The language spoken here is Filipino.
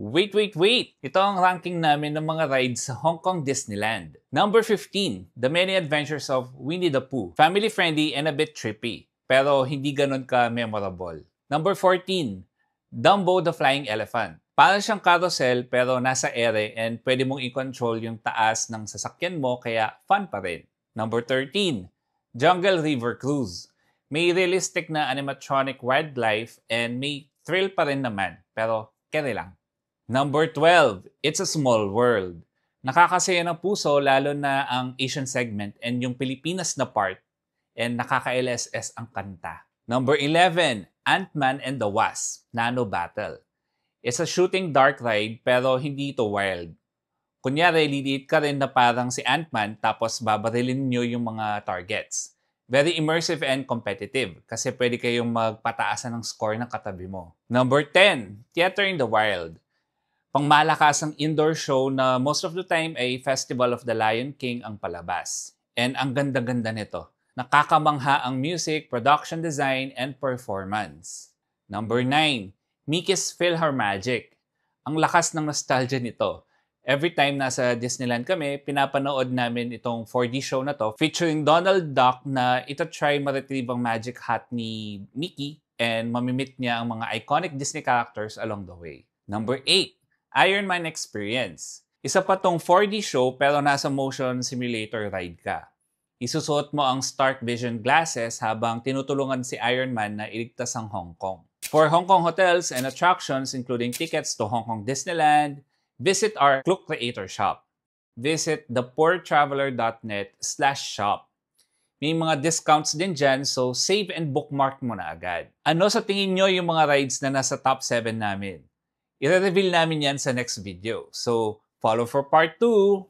Wait! Ito ang ranking namin ng mga rides sa Hong Kong Disneyland. Number 15, The Many Adventures of Winnie the Pooh. Family-friendly and a bit trippy, pero hindi ganun ka-memorable. Number 14, Dumbo the Flying Elephant. Para siyang carousel pero nasa ere and pwede mong i-control yung taas ng sasakyan mo kaya fun pa rin. Number 13, Jungle River Cruise. May realistic na animatronic wildlife and may thrill pa rin naman, pero kere lang. Number 12, It's a Small World. Nakakasaya ng puso lalo na ang Asian segment and yung Pilipinas na part and nakaka-LSS ang kanta. Number 11, Ant-Man and the Wasp, Nano Battle. It's a shooting dark ride pero hindi ito wild. Kunyari, liliit ka rin na parang si Ant-Man tapos babarilin nyo yung mga targets. Very immersive and competitive kasi pwede kayong magpataasan ng score ng katabi mo. Number 10, Theater in the Wild. Pangmalakasang indoor show na most of the time ay Festival of the Lion King ang palabas. And ang ganda-ganda nito. Nakakamangha ang music, production design, and performance. Number 9, Mickey's PhilharMagic. Ang lakas ng nostalgia nito. Every time nasa Disneyland kami, pinapanood namin itong 4D show na to featuring Donald Duck na ito-try ma-retrieve ang magic hat ni Mickey and mamimit niya ang mga iconic Disney characters along the way. Number 8, Iron Man Experience. Isa pa tong 4D show pero nasa motion simulator ride ka. Isusuot mo ang Stark Vision glasses habang tinutulungan si Iron Man na iligtas ang Hong Kong. For Hong Kong hotels and attractions including tickets to Hong Kong Disneyland, visit our Klook Creator Shop. Visit thepoortraveler.net/shop. May mga discounts din dyan, so save and bookmark mo na agad. Ano sa tingin nyo yung mga rides na nasa top 7 namin? I-reveal namin yan sa next video. So, follow for part 2!